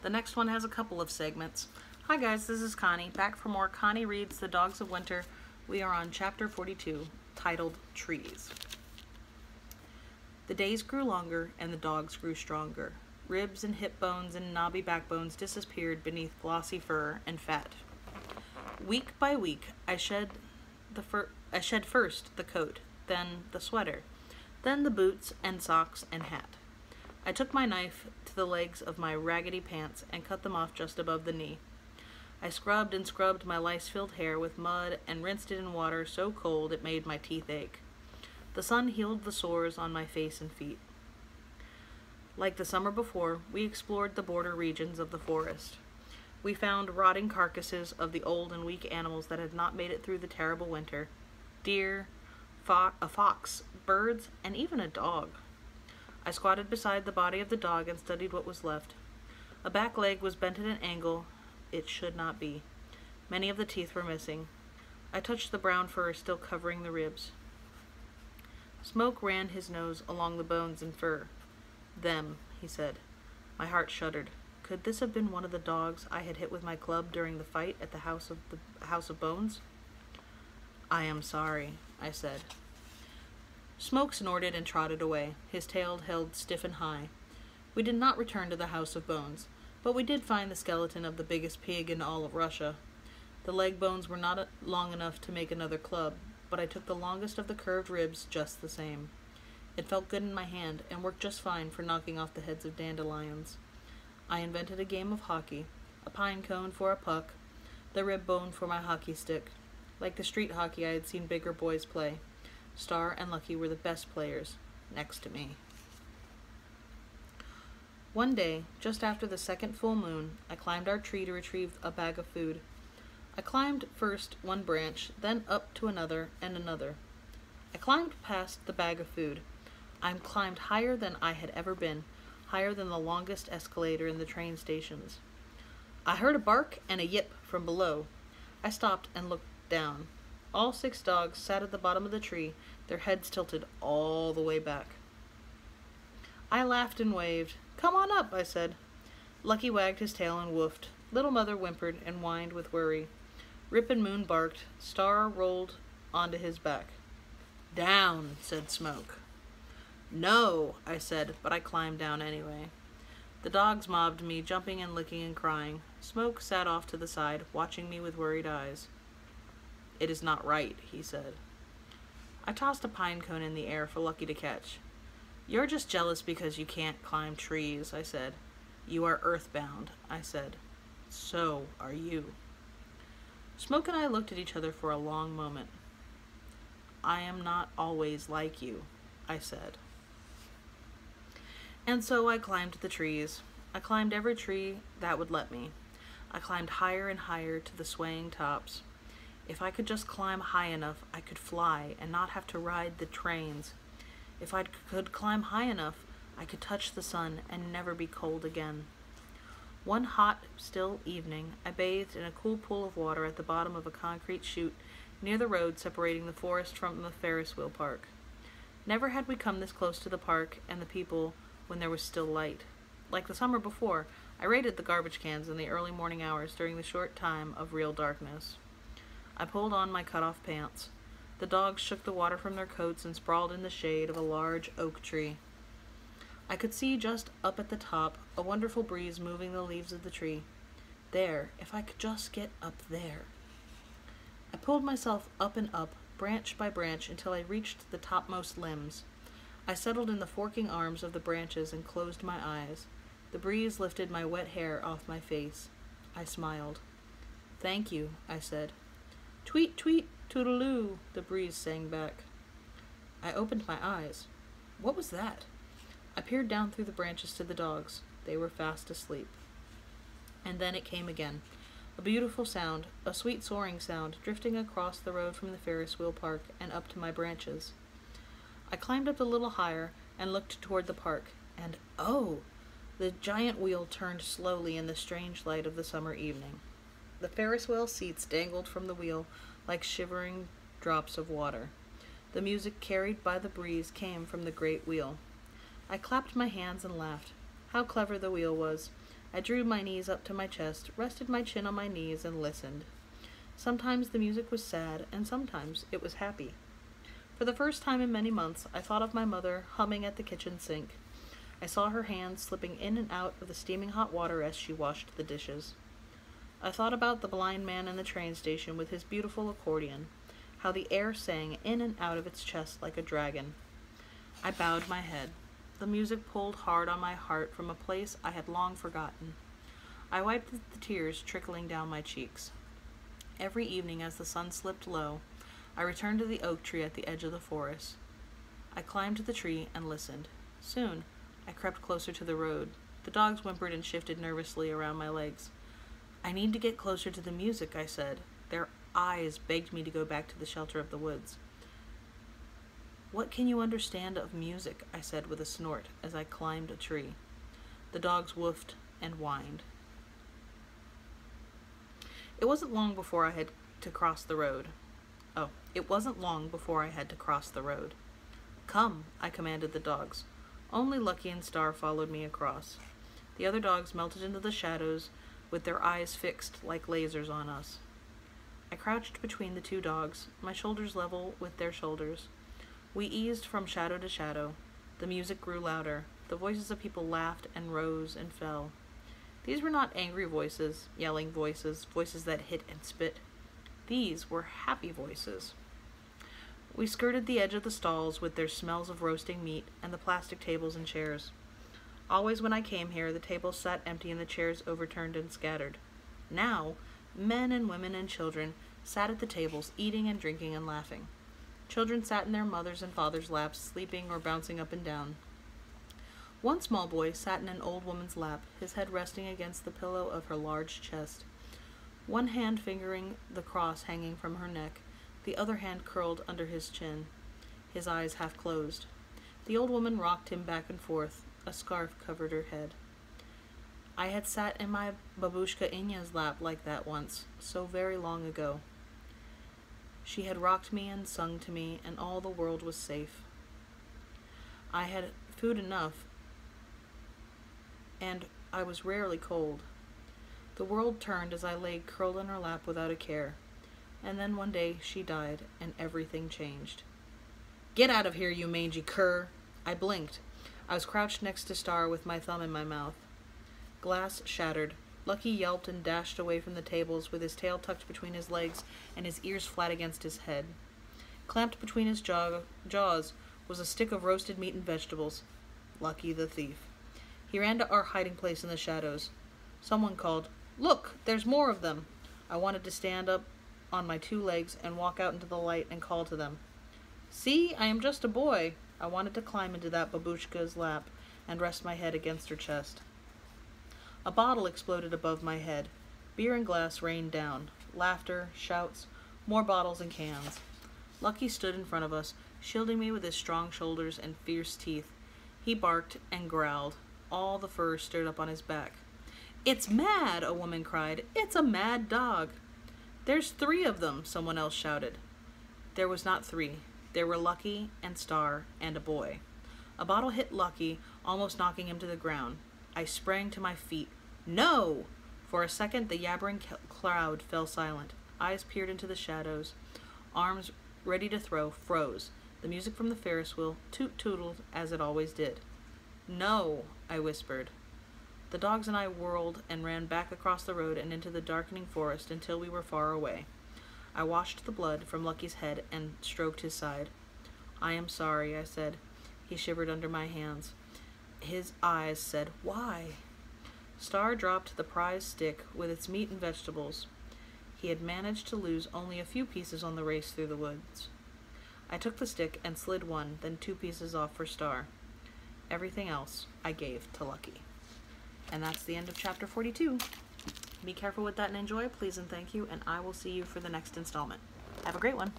The next one has a couple of segments. Hi guys, this is Connie, back for more Connie Reads The Dogs of Winter. We are on chapter 42, titled Trees. The days grew longer and the dogs grew stronger. Ribs and hip bones and knobby backbones disappeared beneath glossy fur and fat. Week by week, I shed first the coat, then the sweater, then the boots and socks and hat. I took my knife to the legs of my raggedy pants and cut them off just above the knee. I scrubbed and scrubbed my lice-filled hair with mud and rinsed it in water so cold it made my teeth ache. The sun healed the sores on my face and feet. Like the summer before, we explored the border regions of the forest. We found rotting carcasses of the old and weak animals that had not made it through the terrible winter. Deer, a fox, birds, and even a dog. I squatted beside the body of the dog and studied what was left. A back leg was bent at an angle it should not be. Many of the teeth were missing. I touched the brown fur still covering the ribs. Smoke ran his nose along the bones and fur. Them, he said. My heart shuddered. Could this have been one of the dogs I had hit with my club during the fight at the House of Bones? I am sorry, I said. Smoke snorted and trotted away, his tail held stiff and high. We did not return to the House of Bones, but we did find the skeleton of the biggest pig in all of Russia. The leg bones were not long enough to make another club, but I took the longest of the curved ribs just the same. It felt good in my hand and worked just fine for knocking off the heads of dandelions. I invented a game of hockey, a pine cone for a puck, the rib bone for my hockey stick. Like the street hockey I had seen bigger boys play. Star and Lucky were the best players, next to me. One day, just after the second full moon, I climbed our tree to retrieve a bag of food. I climbed first one branch, then up to another and another. I climbed past the bag of food. I climbed higher than I had ever been, higher than the longest escalator in the train stations. I heard a bark and a yip from below. I stopped and looked down. All 6 dogs sat at the bottom of the tree, their heads tilted all the way back. I laughed and waved. Come on up, I said. Lucky wagged his tail and woofed. Little Mother whimpered and whined with worry. Rip and Moon barked. Star rolled onto his back. Down, said Smoke. No, I said, but I climbed down anyway. The dogs mobbed me, jumping and licking and crying. Smoke sat off to the side, watching me with worried eyes. It is not right, he said. I tossed a pine cone in the air for Lucky to catch. You're just jealous because you can't climb trees, I said. You are earthbound, I said. So are you. Smoke and I looked at each other for a long moment. I am not always like you, I said. And so I climbed the trees. I climbed every tree that would let me. I climbed higher and higher to the swaying tops. If I could just climb high enough, I could fly and not have to ride the trains. If I could climb high enough, I could touch the sun and never be cold again. One hot, still evening, I bathed in a cool pool of water at the bottom of a concrete chute near the road separating the forest from the Ferris wheel park. Never had we come this close to the park and the people when there was still light. Like the summer before, I raided the garbage cans in the early morning hours during the short time of real darkness. I pulled on my cut-off pants. The dogs shook the water from their coats and sprawled in the shade of a large oak tree. I could see just up at the top a wonderful breeze moving the leaves of the tree. There, if I could just get up there. I pulled myself up and up, branch by branch, until I reached the topmost limbs. I settled in the forking arms of the branches and closed my eyes. The breeze lifted my wet hair off my face. I smiled. Thank you, I said. Tweet, tweet, toodaloo, the breeze sang back. I opened my eyes. What was that? I peered down through the branches to the dogs. They were fast asleep. And then it came again. A beautiful sound, a sweet soaring sound, drifting across the road from the Ferris wheel park and up to my branches. I climbed up a little higher and looked toward the park, and oh! The giant wheel turned slowly in the strange light of the summer evening. The Ferris wheel seats dangled from the wheel like shivering drops of water. The music carried by the breeze came from the great wheel. I clapped my hands and laughed. How clever the wheel was. I drew my knees up to my chest, rested my chin on my knees, and listened. Sometimes the music was sad, and sometimes it was happy. For the first time in many months, I thought of my mother humming at the kitchen sink. I saw her hands slipping in and out of the steaming hot water as she washed the dishes. I thought about the blind man in the train station with his beautiful accordion, how the air sang in and out of its chest like a dragon. I bowed my head. The music pulled hard on my heart from a place I had long forgotten. I wiped the tears trickling down my cheeks. Every evening as the sun slipped low, I returned to the oak tree at the edge of the forest. I climbed the tree and listened. Soon, I crept closer to the road. The dogs whimpered and shifted nervously around my legs. I need to get closer to the music, I said. Their eyes begged me to go back to the shelter of the woods. What can you understand of music? I said with a snort as I climbed a tree. The dogs woofed and whined. It wasn't long before I had to cross the road. Come, I commanded the dogs. Only Lucky and Star followed me across. The other dogs melted into the shadows with their eyes fixed like lasers on us. I crouched between the two dogs, my shoulders level with their shoulders. We eased from shadow to shadow. The music grew louder. The voices of people laughed and rose and fell. These were not angry voices, yelling voices, voices that hit and spit. These were happy voices. We skirted the edge of the stalls with their smells of roasting meat and the plastic tables and chairs. Always when I came here, the tables sat empty and the chairs overturned and scattered. Now, men and women and children sat at the tables, eating and drinking and laughing. Children sat in their mothers' and fathers' laps, sleeping or bouncing up and down. One small boy sat in an old woman's lap, his head resting against the pillow of her large chest. One hand fingering the cross hanging from her neck, the other hand curled under his chin, his eyes half closed. The old woman rocked him back and forth. A scarf covered her head. I had sat in my babushka Inya's lap like that once, so very long ago. She had rocked me and sung to me, and all the world was safe. I had food enough, and I was rarely cold. The world turned as I lay curled in her lap without a care, and then one day she died, and everything changed. "Get out of here, you mangy cur!" I blinked. I was crouched next to Star with my thumb in my mouth. Glass shattered. Lucky yelped and dashed away from the tables with his tail tucked between his legs and his ears flat against his head. Clamped between his jaws was a stick of roasted meat and vegetables. Lucky the thief. He ran to our hiding place in the shadows. Someone called, "Look, there's more of them." I wanted to stand up on my two legs and walk out into the light and call to them. "See, I am just a boy." I wanted to climb into that babushka's lap and rest my head against her chest. A bottle exploded above my head. Beer and glass rained down. Laughter, shouts, more bottles and cans. Lucky stood in front of us, shielding me with his strong shoulders and fierce teeth. He barked and growled. All the fur stirred up on his back. "It's mad!" a woman cried. "It's a mad dog!" "There's 3 of them!" someone else shouted. There was not 3. There were Lucky and Star and a boy. A bottle hit Lucky, almost knocking him to the ground. I sprang to my feet. "No!" For a second, the yabbering crowd fell silent. Eyes peered into the shadows. Arms ready to throw froze. The music from the Ferris wheel toot-tootled as it always did. "No!" I whispered. The dogs and I whirled and ran back across the road and into the darkening forest until we were far away. I washed the blood from Lucky's head and stroked his side. "I am sorry," I said. He shivered under my hands. His eyes said, "Why?" Star dropped the prize stick with its meat and vegetables. He had managed to lose only a few pieces on the race through the woods. I took the stick and slid one, then 2 pieces off for Star. Everything else I gave to Lucky. And that's the end of chapter 42. Be careful with that and enjoy, please and thank you, and I will see you for the next installment. Have a great one.